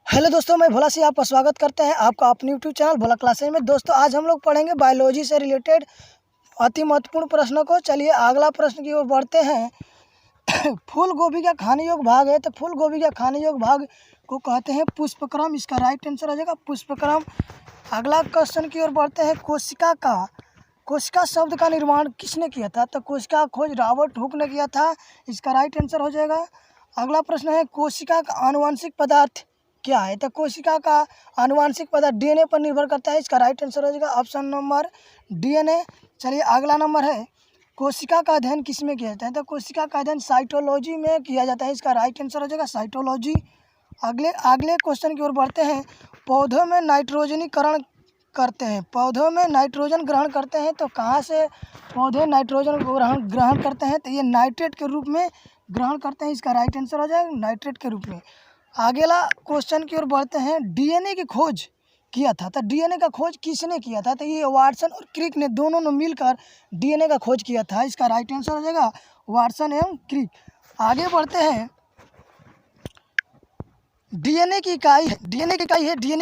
Hello दोस्तों, मैं भोला सिंह आपका स्वागत करते हैं आपका अपने यूट्यूब चैनल भोला क्लासेज में। दोस्तों आज हम लोग पढ़ेंगे बायोलॉजी से रिलेटेड अति महत्वपूर्ण प्रश्नों को। चलिए अगला प्रश्न की ओर बढ़ते हैं। फूल गोभी का खाने योग्य भाग है, तो फूल गोभी का खाने योग्य भाग को कहते हैं पुष्पक्रम। इसका राइट आंसर हो जाएगा पुष्पक्रम। अगला क्वेश्चन की ओर बढ़ते हैं। कोशिका शब्द का निर्माण किसने किया था? तो कोशिका का खोज रॉबर्ट हुक ने किया था। इसका राइट आंसर हो जाएगा। अगला प्रश्न है कोशिका का आनुवंशिक पदार्थ क्या है? तो कोशिका का आनुवंशिक पदार्थ डीएनए पर निर्भर करता है। इसका राइट आंसर हो जाएगा ऑप्शन नंबर डीएनए। चलिए अगला नंबर है कोशिका का अध्ययन किसमें किया जाता है? तो कोशिका का अध्ययन साइटोलॉजी में किया जाता है। इसका राइट आंसर हो जाएगा साइटोलॉजी। अगले क्वेश्चन की ओर बढ़ते हैं। पौधों में नाइट्रोजनीकरण करते हैं, पौधों में नाइट्रोजन ग्रहण करते हैं, तो कहाँ से पौधे नाइट्रोजन को ग्रहण करते हैं? तो ये नाइट्रेट के रूप में ग्रहण करते हैं। इसका राइट आंसर हो जाएगा नाइट्रेट के रूप में। अगला क्वेश्चन की ओर बढ़ते हैं। डीएनए की खोज किया था, तो डीएनए का खोज किसने किया था? तो ये वाटसन और क्रिक ने दोनों ने मिलकर डीएनए का खोज किया था। इसका राइट आंसर हो जाएगा वाटसन एवं क्रिक। आगे बढ़ते हैं। डीएनए की इकाई है, डीएनए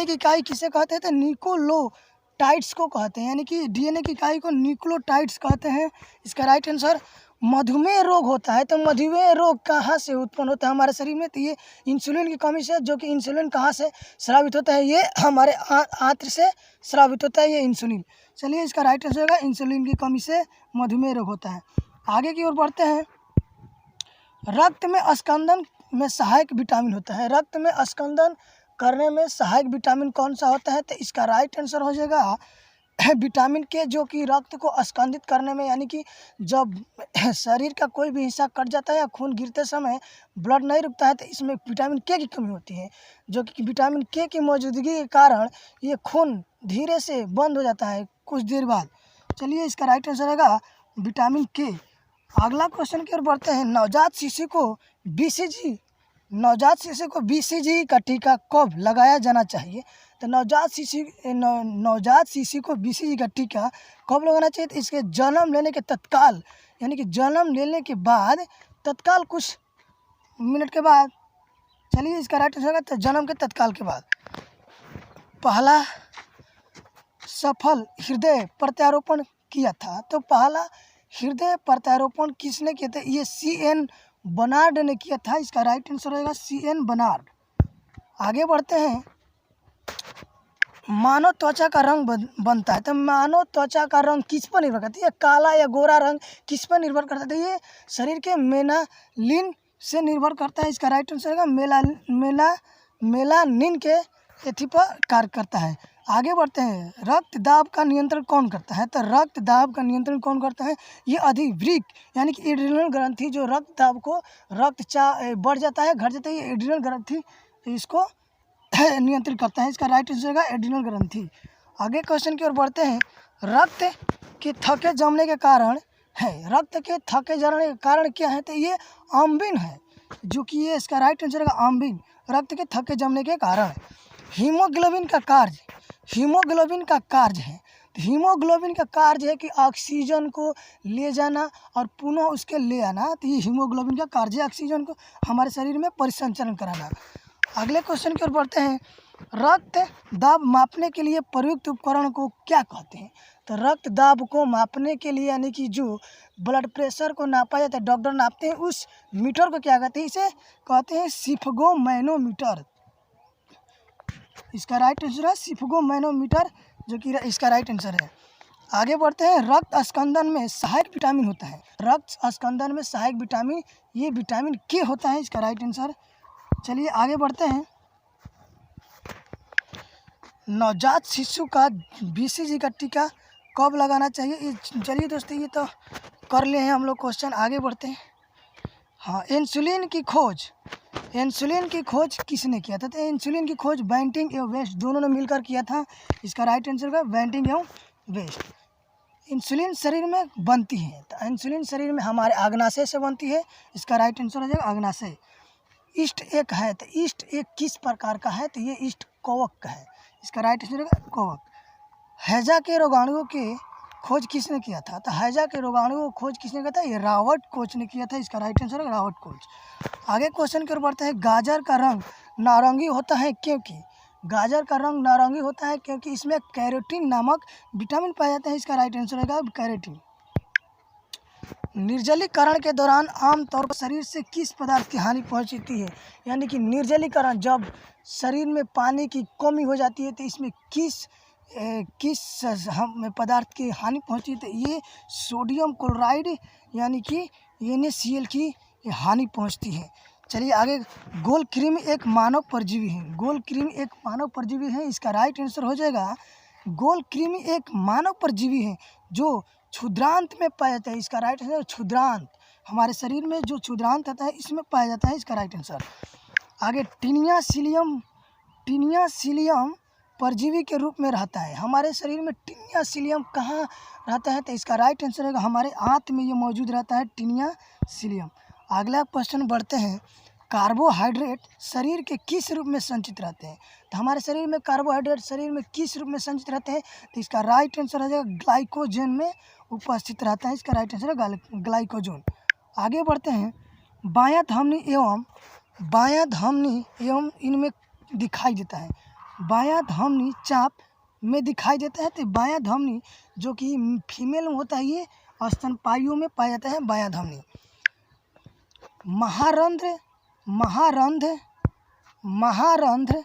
की इकाई किसे कहते हैं? तो न्यूक्लियोटाइड्स को कहते हैं, यानी कि डीएनए की इकाई को न्यूक्लियोटाइड्स कहते हैं। इसका राइट आंसर। मधुमेह रोग होता है, तो मधुमेह रोग कहाँ से उत्पन्न होता है हमारे शरीर में? तो ये इंसुलिन की कमी से, जो कि इंसुलिन कहाँ से स्रावित होता है? ये हमारे आंत्र से स्रावित होता है ये इंसुलिन। चलिए इसका राइट आंसर होगा इंसुलिन की कमी से मधुमेह रोग होता है। आगे की ओर बढ़ते हैं। रक्त में स्कंदन में सहायक विटामिन होता है, रक्त में स्कंदन करने में सहायक विटामिन कौन सा होता है? तो इसका राइट आंसर हो जाएगा विटामिन के, जो कि रक्त को स्कंदित करने में, यानी कि जब शरीर का कोई भी हिस्सा कट जाता है या खून गिरते समय ब्लड नहीं रुकता है, तो इसमें विटामिन के की कमी होती है, जो कि विटामिन के की मौजूदगी के कारण ये खून धीरे से बंद हो जाता है कुछ देर बाद। चलिए इसका राइट आंसर रहेगा विटामिन के। अगला क्वेश्चन की ओर बढ़ते हैं। नवजात शिशु को बीसीजी का टीका कब लगाया जाना चाहिए? तो नवजात शिशु को बीसीजी का टीका कब लगाना चाहिए? तो इसके जन्म लेने के तत्काल, यानी कि जन्म लेने के बाद तत्काल कुछ मिनट के बाद। चलिए इसका राइट आंसर है जन्म के तत्काल के बाद। पहला सफल हृदय प्रत्यारोपण किया था, तो पहला हृदय प्रत्यारोपण किसने किया था? ये CN बनार्ड ने किया था। इसका राइट आंसर रहेगा CN बनार्ड। आगे बढ़ते हैं। मानव त्वचा का रंग बनता है, तो मानव त्वचा का रंग किस पर निर्भर करता है? ये काला या गोरा रंग किस पर निर्भर करता है? ये शरीर के मेलानिन से निर्भर करता है। इसका राइट आंसर रहेगा मेलानिन के एथी पर कार्य करता है। आगे बढ़ते हैं। रक्त दाब का नियंत्रण कौन करता है? तो रक्त दाब का नियंत्रण कौन करता है? ये अधिवृक्क, यानी कि एड्रिनल ग्रंथि, जो रक्त दाब को बढ़ जाता है घट जाता है, ये एड्रिनल ग्रंथि इसको नियंत्रित करता है। इसका राइट आंसर है एड्रिनल ग्रंथि। आगे क्वेश्चन की ओर बढ़ते हैं। रक्त के थके जमने के कारण है, रक्त के थके जमने के कारण क्या है? तो ये अम्बिन है, जो कि ये इसका राइट आंसर है अम्बिन, रक्त के थके जमने के कारण। हीमोग्लोबिन का कार्य है, तो हीमोग्लोबिन का कार्य है कि ऑक्सीजन को ले जाना और पुनः उसके ले आना, तो ये हीमोग्लोबिन का कार्य है, ऑक्सीजन को हमारे शरीर में परिसंचरण कराना। अगले क्वेश्चन की ओर बढ़ते हैं। रक्त दाब मापने के लिए प्रयुक्त उपकरण को क्या कहते हैं? तो रक्त दाब को मापने के लिए, यानी कि जो ब्लड प्रेशर को नापा जाता है, डॉक्टर नापते हैं, उस मीटर को क्या कहते हैं? इसे कहते हैं सिफगोमैनोमीटर। इसका राइट आंसर है सिफगोमैनोमीटर, जो कि इसका राइट आंसर है। आगे बढ़ते हैं। रक्त स्कंदन में सहायक विटामिन होता है, रक्त स्कंदन में सहायक विटामिन, ये विटामिन के होता है। इसका राइट आंसर। चलिए आगे बढ़ते हैं। नवजात शिशु का बीसीजी का टीका कब लगाना चाहिए? चलिए दोस्तों ये तो कर लिए हैं हम लोग क्वेश्चन। आगे बढ़ते हैं। हाँ, इंसुलिन की खोज किसने किया था? तो इंसुलिन की खोज बैंटिंग एवं वेस्ट दोनों ने मिलकर किया था। इसका राइट आंसर है बैंटिंग एवं वेस्ट। इंसुलिन शरीर में बनती है, तो इंसुलिन शरीर में हमारे अग्नाशय से बनती है। इसका राइट आंसर हो जाएगा अग्नाशय। ईस्ट एक है, तो ईस्ट एक किस प्रकार का है? तो ये ईस्ट कवक का है। इसका राइट आंसर है कवक। हैजा के रोगाणुओं के खोज किसने किया था? तो हैजा के रोगाणुओं को खोज किसने किया था? ये रॉबर्ट कोच ने किया था। इसका राइट आंसर है रॉबर्ट कोच। आगे क्वेश्चन की ओर बढ़ते हैं। गाजर का रंग नारंगी होता है क्योंकि गाजर का रंग नारंगी होता है क्योंकि इसमें कैरोटीन नामक विटामिन पाया जाता है। इसका राइट आंसर होगा कैरोटीन। निर्जलीकरण के दौरान आमतौर पर शरीर से किस पदार्थ की हानि पहुंचती है? यानी कि निर्जलीकरण, जब शरीर में पानी की कमी हो जाती है तो इसमें किस हम पदार्थ की हानि पहुंचती है? तो ये सोडियम क्लोराइड यानी कि NaCl की हानि पहुंचती है। चलिए आगे। गोल कृमि एक मानव परजीवी है। गोल कृमि एक मानव परजीवी है। इसका राइट आंसर हो जाएगा गोल कृमि एक मानव परजीवी है जो क्षुद्रांत में पाया जाता है। इसका राइट आंसर क्षुद्रांत, हमारे शरीर में जो क्षुद्रांत आता है इसमें पाया जाता है। इसका राइट आंसर। आगे, टीनिया सीलियम परजीवी के रूप में रहता है। हमारे शरीर में टीनिया सीलियम कहाँ रहता है? तो इसका राइट आंसर है हमारे आंत में ये मौजूद रहता है, टीनिया सीलियम। अगला क्वेश्चन बढ़ते हैं। कार्बोहाइड्रेट शरीर के किस रूप में संचित रहते हैं? तो हमारे शरीर में कार्बोहाइड्रेट शरीर में किस रूप में संचित रहते हैं? तो इसका राइट आंसर हो जाएगा ग्लाइकोजन में उपस्थित रहता है। इसका राइट आंसर है ग्लाइकोजन। आगे बढ़ते हैं। बायां धमनी एवं इनमें दिखाई देता है। बायां धमनी चाप में दिखाई देता है। तो बायां धमनी जो कि फीमेल में होता है ये स्तनपायियों में पाया जाता है बायां धमनी। महारंध्र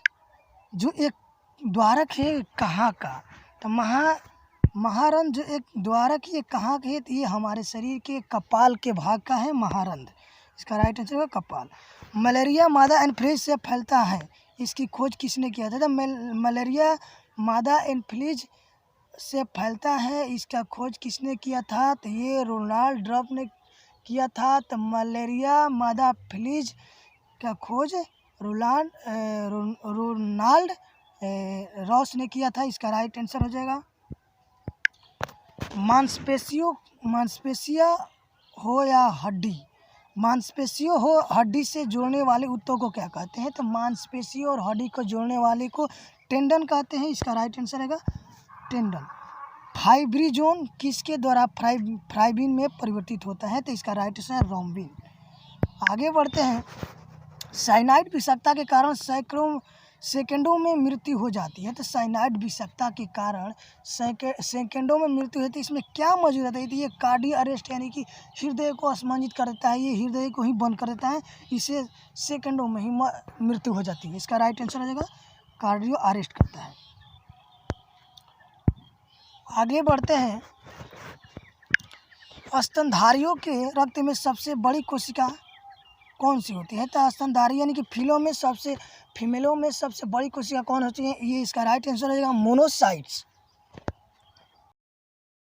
जो एक द्वारक है कहाँ का? तो महारंध्र जो एक द्वारक ये कहाँ का है? तो ये हमारे शरीर के कपाल के भाग का है महारंध्र। इसका राइट आंसर है कपाल। मलेरिया मादा एनफ्लूएंजा से फैलता है, इसकी खोज किसने किया था? तो मलेरिया मादा एनफ्लूएंजा से फैलता है, इसका खोज किसने किया था? तो ये रोनाल्ड ड्रप ने किया था। तो मलेरिया मादा एनफ्लूएंजा का खोज रोनाल्ड रॉस ने किया था। इसका राइट आंसर हो जाएगा। मांसपेशियाँ हो या हड्डी, मांसपेशियों हो हड्डी से जोड़ने वाले उत्तों को क्या कहते हैं? तो मांसपेशियों और हड्डी को जोड़ने वाले को टेंडन कहते हैं। इसका राइट आंसर है टेंडन। फाइब्रिनोजन किसके द्वारा फाइब्रिन में परिवर्तित होता है? तो इसका राइट आंसर है रोम्बिन। आगे बढ़ते हैं। साइनाइड विषाक्तता के कारण सेकंडों में मृत्यु हो जाती है। तो साइनाइड विषाक्तता के कारण सेकंडों में मृत्यु होती है। इसमें क्या मौजूद रहता है? तो ये कार्डियो अरेस्ट यानी कि हृदय को अस्मंजित कर देता है, ये हृदय को ही बंद कर देता है, इसे सेकंडों में ही मृत्यु हो जाती है। इसका राइट आंसर हो जाएगा कार्डियो अरेस्ट करता है। आगे बढ़ते हैं। स्तनधारियों के रक्त में सबसे बड़ी कोशिका कौन सी होती है? तो स्तनधारी यानी कि फीमेलों में सबसे बड़ी कोशिका कौन होती है? ये इसका राइट आंसर हो जाएगा मोनोसाइट्स।